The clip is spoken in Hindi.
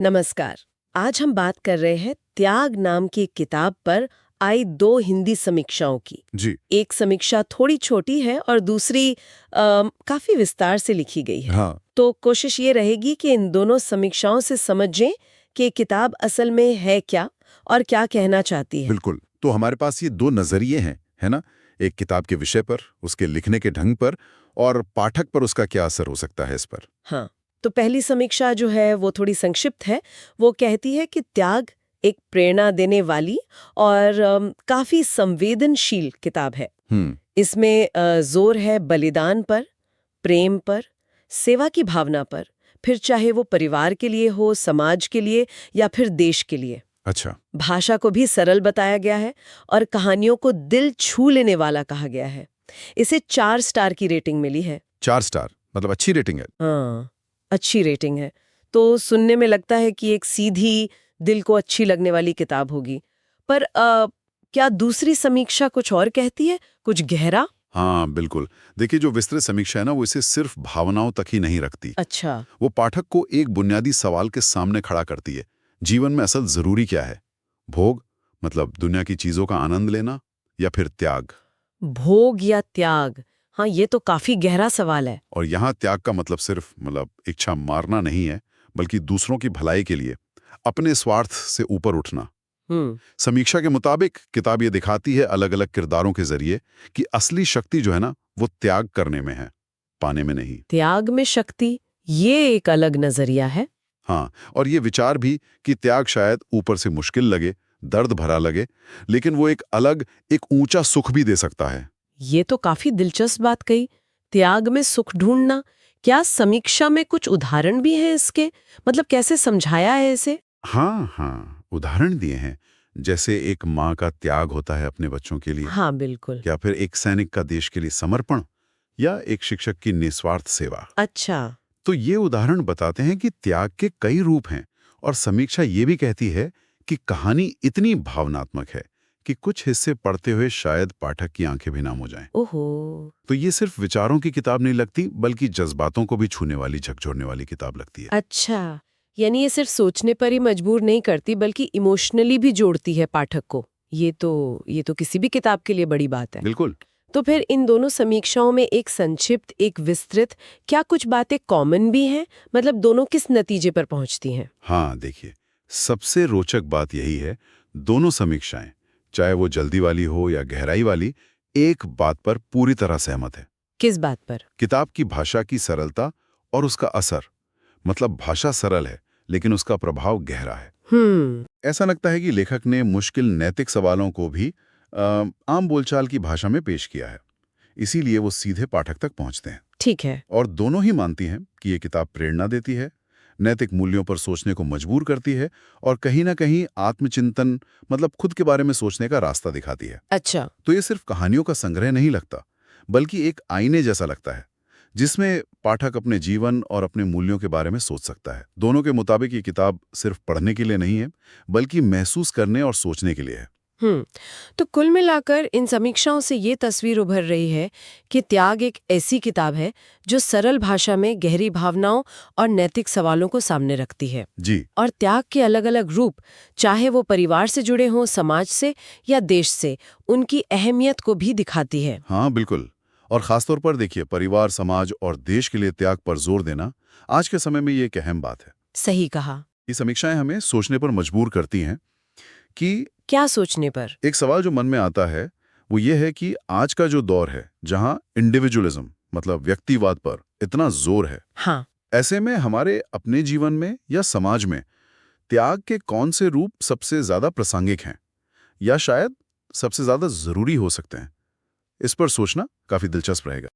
नमस्कार। आज हम बात कर रहे हैं त्याग नाम की एक किताब पर आई दो हिंदी समीक्षाओं की। जी। एक समीक्षा थोड़ी छोटी है और दूसरी काफी विस्तार से लिखी गई है। हाँ, तो कोशिश ये रहेगी कि इन दोनों समीक्षाओं से समझें कि ये किताब असल में है क्या और क्या कहना चाहती है। बिल्कुल। तो हमारे पास ये दो नजरिए हैं, है ना? एक किताब के विषय पर, उसके लिखने के ढंग पर और पाठक पर उसका क्या असर हो सकता है इस पर। हाँ, तो पहली समीक्षा जो है वो थोड़ी संक्षिप्त है। वो कहती है कि त्याग एक प्रेरणा देने वाली और काफी संवेदनशील किताब है। हम्म। इसमें जोर है बलिदान पर, प्रेम पर, सेवा की भावना पर, फिर चाहे वो परिवार के लिए हो, समाज के लिए या फिर देश के लिए। अच्छा। भाषा को भी सरल बताया गया है और कहानियों को दिल छू लेने वाला कहा गया है। इसे 4 स्टार की रेटिंग मिली है। 4 स्टार मतलब अच्छी रेटिंग है। हाँ, अच्छी रेटिंग है। तो सुनने में लगता है कि एक सीधी, दिल को अच्छी लगने वाली किताब होगी। पर क्या दूसरी समीक्षा कुछ और कहती है? कुछ गहरा? हाँ, बिल्कुल। देखिए, जो विस्तृत समीक्षा है ना, वो इसे सिर्फ भावनाओं तक ही नहीं रखती। अच्छा। वो पाठक को एक बुनियादी सवाल के सामने खड़ा करती है। जीवन में असल जरूरी क्या है? भोग मतलब दुनिया की चीजों का आनंद लेना, या फिर त्याग? भोग या त्याग? हाँ, ये तो काफी गहरा सवाल है। और यहाँ त्याग का मतलब सिर्फ इच्छा मारना नहीं है, बल्कि दूसरों की भलाई के लिए अपने स्वार्थ से ऊपर उठना। हम्म। समीक्षा के मुताबिक किताब ये दिखाती है अलग अलग किरदारों के जरिए कि असली शक्ति जो है ना, वो त्याग करने में है, पाने में नहीं। त्याग में शक्ति, ये एक अलग नजरिया है। हाँ, और ये विचार भी कि त्याग शायद ऊपर से मुश्किल लगे, दर्द भरा लगे, लेकिन वो एक ऊंचा सुख भी दे सकता है। ये तो काफी दिलचस्प बात कही। त्याग में सुख ढूंढना। क्या समीक्षा में कुछ उदाहरण भी हैं इसके? मतलब कैसे समझाया है इसे? हाँ हाँ, उदाहरण दिए हैं। जैसे एक माँ का त्याग होता है अपने बच्चों के लिए, हाँ, बिल्कुल। या फिर एक सैनिक का देश के लिए समर्पण, या एक शिक्षक की निस्वार्थ सेवा। अच्छा। तो ये उदाहरण बताते हैं कि त्याग के कई रूप हैं, और समीक्षा ये भी कहती है कि कहानी इतनी भावनात्मक है कि कुछ हिस्से पढ़ते हुए शायद पाठक की आंखें भी नाम हो जाएं। ओहो। तो ये सिर्फ विचारों की किताब नहीं लगती, बल्कि जज्बातों को भी छूने वाली, झकझोरने वाली किताब लगती है। अच्छा, यानी ये सिर्फ सोचने पर ही मजबूर नहीं करती बल्कि इमोशनली भी जोड़ती है पाठक को। ये तो किसी भी किताब के लिए बड़ी बात है। बिल्कुल। तो फिर इन दोनों समीक्षाओं में एक संक्षिप्त, एक विस्तृत, क्या कुछ बातें कॉमन भी हैं? मतलब दोनों किस नतीजे पर पहुंचती हैं? हाँ, देखिए, सबसे रोचक बात यही है, दोनों समीक्षाएं, चाहे वो जल्दी वाली हो या गहराई वाली, एक बात पर पूरी तरह सहमत है। किस बात पर? किताब की भाषा की सरलता और उसका असर। मतलब भाषा सरल है, लेकिन उसका प्रभाव गहरा है। ऐसा लगता है कि लेखक ने मुश्किल नैतिक सवालों को भी आम बोलचाल की भाषा में पेश किया है। इसीलिए वो सीधे पाठक तक पहुंचते हैं। ठीक है। और दोनों ही मानती हैं कि ये किताब प्रेरणा देती है, नैतिक मूल्यों पर सोचने को मजबूर करती है, और कहीं ना कहीं आत्मचिंतन खुद के बारे में सोचने का रास्ता दिखाती है। अच्छा। तो ये सिर्फ कहानियों का संग्रह नहीं लगता, बल्कि एक आईने जैसा लगता है, जिसमें पाठक अपने जीवन और अपने मूल्यों के बारे में सोच सकता है। दोनों के मुताबिक ये किताब सिर्फ पढ़ने के लिए नहीं है, बल्कि महसूस करने और सोचने के लिए है। हम्म। तो कुल मिलाकर इन समीक्षाओं से ये तस्वीर उभर रही है कि त्याग एक ऐसी किताब है जो सरल भाषा में गहरी भावनाओं और नैतिक सवालों को सामने रखती है। जी। और त्याग के अलग अलग रूप, चाहे वो परिवार से जुड़े हों, समाज से या देश से, उनकी अहमियत को भी दिखाती है। हाँ, बिल्कुल। और खासतौर पर देखिए, परिवार, समाज और देश के लिए त्याग पर जोर देना आज के समय में ये एक अहम बात है। सही कहा। ये समीक्षाएं हमें सोचने पर मजबूर करती हैं कि क्या सोचने पर? एक सवाल जो मन में आता है वो ये है कि आज का जो दौर है, जहां इंडिविजुअलिज्म व्यक्तिवाद पर इतना जोर है, हाँ। ऐसे में हमारे अपने जीवन में या समाज में त्याग के कौन से रूप सबसे ज्यादा प्रासंगिक हैं, या शायद सबसे ज्यादा जरूरी हो सकते हैं। इस पर सोचना काफी दिलचस्प रहेगा।